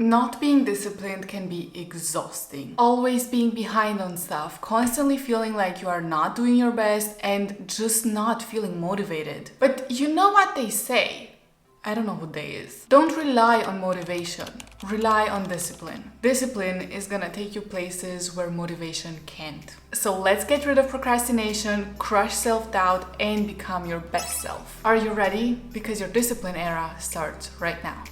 Not being disciplined can be exhausting. Always being behind on stuff, constantly feeling like you are not doing your best and just not feeling motivated. But you know what they say? I don't know who they is. Don't rely on motivation. Rely on discipline. Discipline is gonna take you places where motivation can't. So let's get rid of procrastination, crush self-doubt, and become your best self. Are you ready? Because your discipline era starts right now.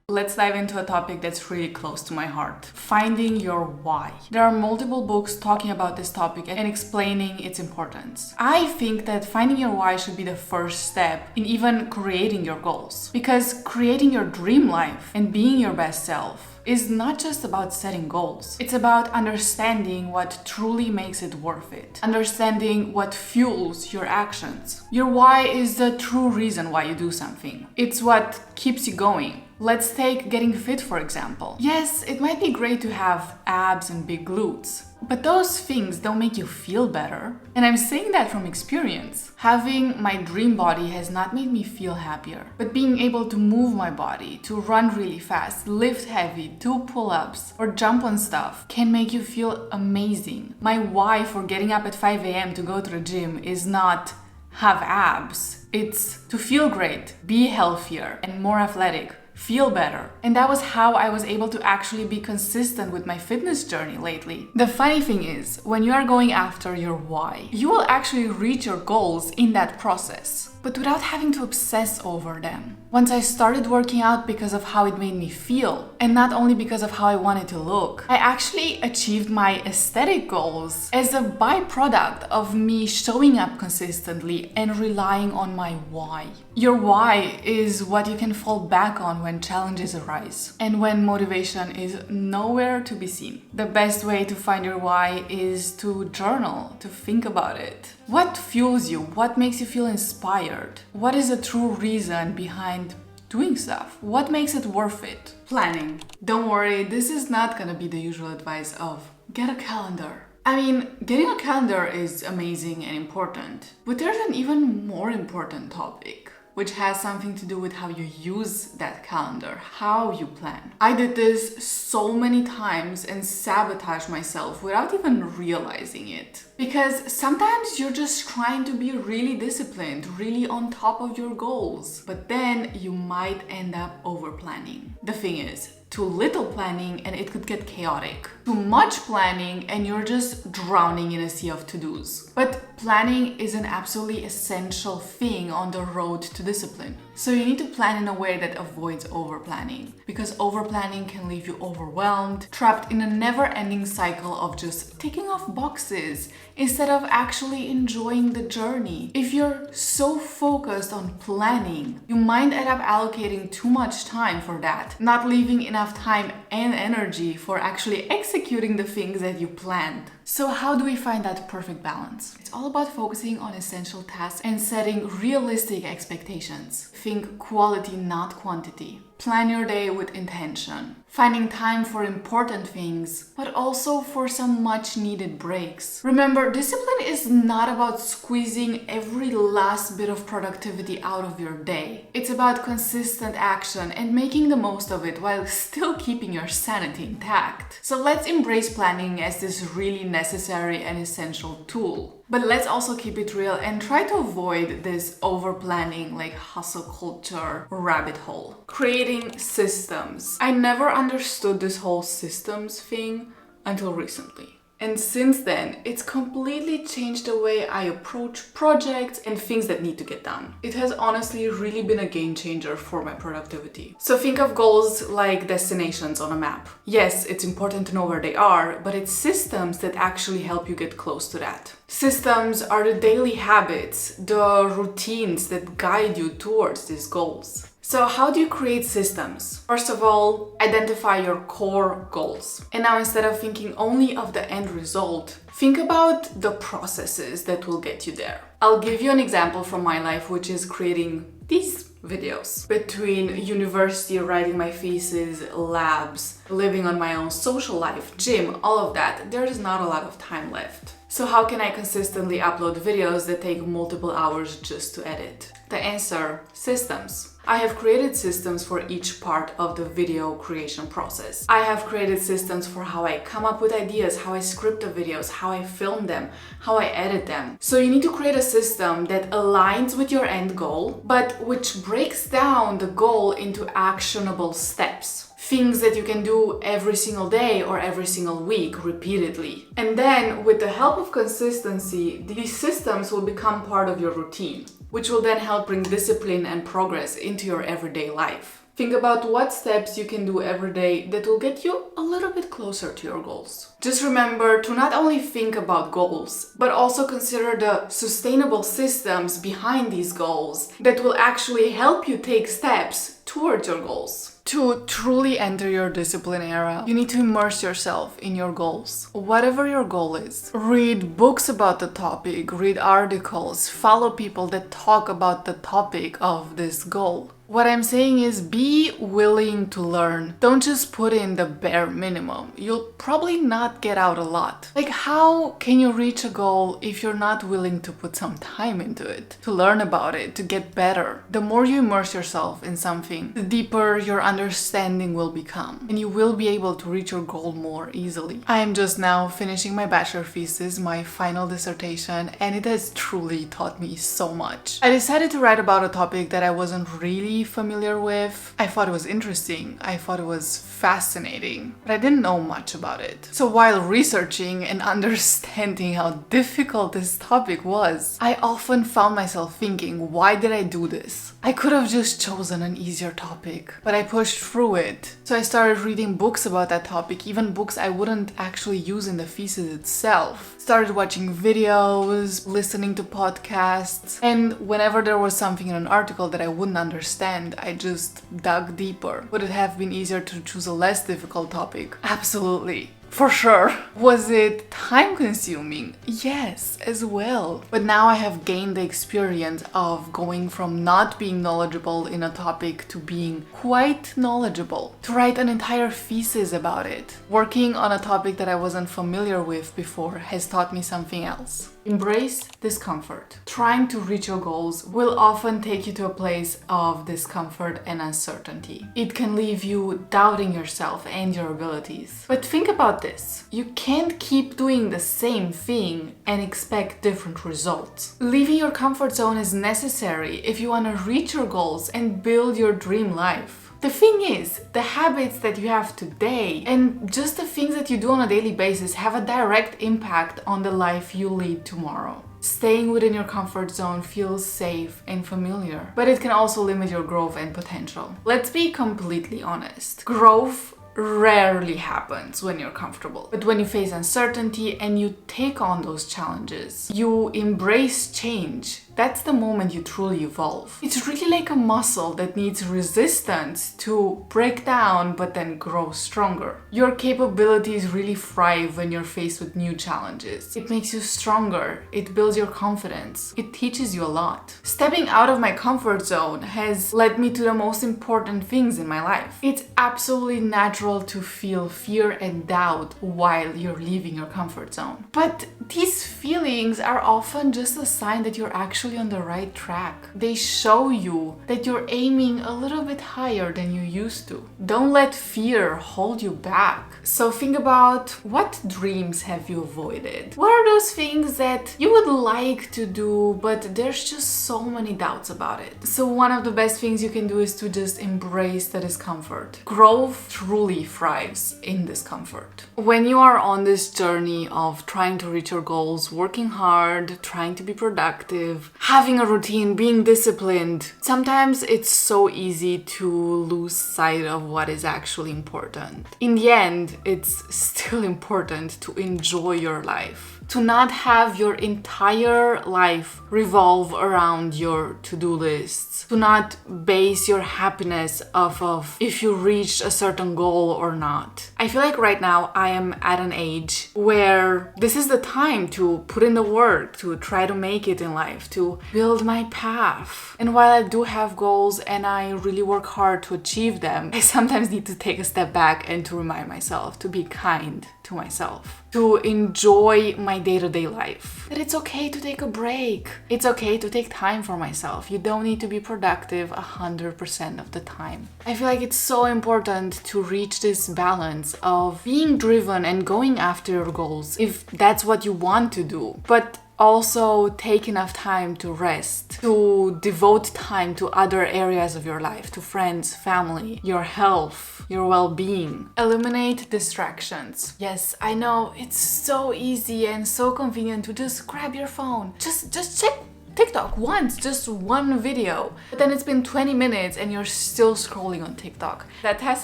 Let's dive into a topic that's really close to my heart. Finding your why. There are multiple books talking about this topic and explaining its importance. I think that finding your why should be the first step in even creating your goals. Because creating your dream life and being your best self is not just about setting goals. It's about understanding what truly makes it worth it. Understanding what fuels your actions. Your why is the true reason why you do something. It's what keeps you going. Let's take getting fit, for example. Yes, it might be great to have abs and big glutes, but those things don't make you feel better. And I'm saying that from experience. Having my dream body has not made me feel happier, but being able to move my body, to run really fast, lift heavy, do pull-ups, or jump on stuff can make you feel amazing. My why for getting up at 5 a.m. to go to the gym is not have abs. It's to feel great, be healthier, and more athletic. Feel better. And that was how I was able to actually be consistent with my fitness journey lately. The funny thing is, when you are going after your why, you will actually reach your goals in that process, but without having to obsess over them. Once I started working out because of how it made me feel, and not only because of how I wanted to look, I actually achieved my aesthetic goals as a byproduct of me showing up consistently and relying on my why. Your why is what you can fall back on when challenges arise and when motivation is nowhere to be seen. The best way to find your why is to journal, to think about it. What fuels you? What makes you feel inspired? What is the true reason behind doing stuff? What makes it worth it? Planning. Don't worry, this is not gonna be the usual advice of get a calendar. I mean, getting a calendar is amazing and important, but there's an even more important topic, which has something to do with how you use that calendar, how you plan. I did this so many times and sabotaged myself without even realizing it. Because sometimes you're just trying to be really disciplined, really on top of your goals, but then you might end up over planning. The thing is, too little planning and it could get chaotic. Too much planning and you're just drowning in a sea of to-dos. But planning is an absolutely essential thing on the road to discipline. So you need to plan in a way that avoids over-planning, because over-planning can leave you overwhelmed, trapped in a never-ending cycle of just ticking off boxes instead of actually enjoying the journey. If you're so focused on planning, you might end up allocating too much time for that, not leaving enough time and energy for actually executing the things that you planned. So how do we find that perfect balance? It's all about focusing on essential tasks and setting realistic expectations. Think quality, not quantity. Plan your day with intention. Finding time for important things, but also for some much needed breaks. Remember, discipline is not about squeezing every last bit of productivity out of your day. It's about consistent action and making the most of it while still keeping your sanity intact. So let's embrace planning as this really necessary and essential tool. But let's also keep it real and try to avoid this over-planning, like hustle culture rabbit hole. Creating systems. I never understood this whole systems thing until recently. And since then, it's completely changed the way I approach projects and things that need to get done. It has honestly really been a game changer for my productivity. So think of goals like destinations on a map. Yes, it's important to know where they are, but it's systems that actually help you get close to that. Systems are the daily habits, the routines that guide you towards these goals. So how do you create systems? First of all, identify your core goals. And now instead of thinking only of the end result, think about the processes that will get you there. I'll give you an example from my life, which is creating these videos. Between university, writing my thesis, labs, living on my own social life, gym, all of that, there is not a lot of time left. So how can I consistently upload videos that take multiple hours just to edit? The answer, systems. I have created systems for each part of the video creation process. I have created systems for how I come up with ideas, how I script the videos, how I film them, how I edit them. So you need to create a system that aligns with your end goal, but which breaks down the goal into actionable steps. Things that you can do every single day or every single week repeatedly. And then with the help of consistency, these systems will become part of your routine, which will then help bring discipline and progress into your everyday life. Think about what steps you can do every day that will get you a little bit closer to your goals. Just remember to not only think about goals, but also consider the sustainable systems behind these goals that will actually help you take steps towards your goals. To truly enter your discipline era, you need to immerse yourself in your goals. Whatever your goal is, read books about the topic, read articles, follow people that talk about the topic of this goal. What I'm saying is be willing to learn. Don't just put in the bare minimum. You'll probably not get out a lot. Like, how can you reach a goal if you're not willing to put some time into it, to learn about it, to get better? The more you immerse yourself in something, the deeper your understanding will become, and you will be able to reach your goal more easily. I am just now finishing my bachelor thesis, my final dissertation, and it has truly taught me so much. I decided to write about a topic that I wasn't really familiar with. I thought it was interesting. I thought it was fascinating, but I didn't know much about it. So while researching and understanding how difficult this topic was, I often found myself thinking, why did I do this? I could have just chosen an easier topic, but I pushed through it. So I started reading books about that topic, even books I wouldn't actually use in the thesis itself. Started watching videos, listening to podcasts, and whenever there was something in an article that I wouldn't understand, I just dug deeper. Would it have been easier to choose a less difficult topic? Absolutely. For sure. Was it time consuming? Yes, as well. But now I have gained the experience of going from not being knowledgeable in a topic to being quite knowledgeable, to write an entire thesis about it. Working on a topic that I wasn't familiar with before has taught me something else. Embrace discomfort. Trying to reach your goals will often take you to a place of discomfort and uncertainty. It can leave you doubting yourself and your abilities. But think about this. You can't keep doing the same thing and expect different results. Leaving your comfort zone is necessary if you want to reach your goals and build your dream life. The thing is, the habits that you have today and just the things that you do on a daily basis have a direct impact on the life you lead tomorrow. Staying within your comfort zone feels safe and familiar, but it can also limit your growth and potential. Let's be completely honest. Growth rarely happens when you're comfortable. But when you face uncertainty and you take on those challenges, you embrace change. That's the moment you truly evolve. It's really like a muscle that needs resistance to break down but then grow stronger. Your capabilities really thrive when you're faced with new challenges. It makes you stronger. It builds your confidence. It teaches you a lot. Stepping out of my comfort zone has led me to the most important things in my life. It's absolutely natural to feel fear and doubt while you're leaving your comfort zone. But these feelings are often just a sign that you're actually on the right track. They show you that you're aiming a little bit higher than you used to. Don't let fear hold you back. So think about, what dreams have you avoided? What are those things that you would like to do, but there's just so many doubts about it? So one of the best things you can do is to just embrace the discomfort. Growth truly thrives in discomfort. When you are on this journey of trying to reach your goals, working hard, trying to be productive, having a routine, being disciplined, sometimes it's so easy to lose sight of what is actually important. In the end, it's still important to enjoy your life. To not have your entire life revolve around your to-do lists. To not base your happiness off of if you reached a certain goal or not. I feel like right now I am at an age where this is the time to put in the work, to try to make it in life, to build my path. And while I do have goals and I really work hard to achieve them, I sometimes need to take a step back and to remind myself to be kind to myself, to enjoy my day-to-day life. That it's okay to take a break. It's okay to take time for myself. You don't need to be productive 100% of the time. I feel like it's so important to reach this balance of being driven and going after your goals if that's what you want to do, but also take enough time to rest, to devote time to other areas of your life, to friends, family, your health, your well-being. Eliminate distractions. Yes, I know it's so easy and so convenient to just grab your phone. Just check TikTok once, just one video. But then it's been 20 minutes and you're still scrolling on TikTok. That has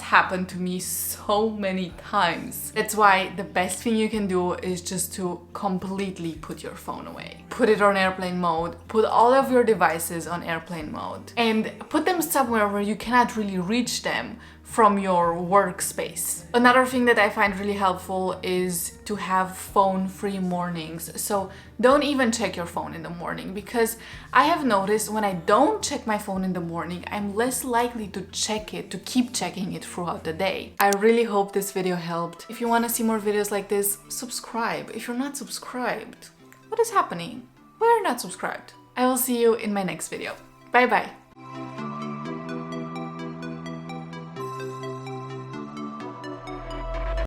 happened to me so many times. That's why the best thing you can do is just to completely put your phone away. Put it on airplane mode, put all of your devices on airplane mode, and put them somewhere where you cannot really reach them from your workspace. Another thing that I find really helpful is to have phone-free mornings. So don't even check your phone in the morning, because I have noticed when I don't check my phone in the morning, I'm less likely to check it, to keep checking it throughout the day. I really hope this video helped. If you want to see more videos like this, subscribe. If you're not subscribed, what is happening? Why are you not subscribed? I will see you in my next video. Bye bye.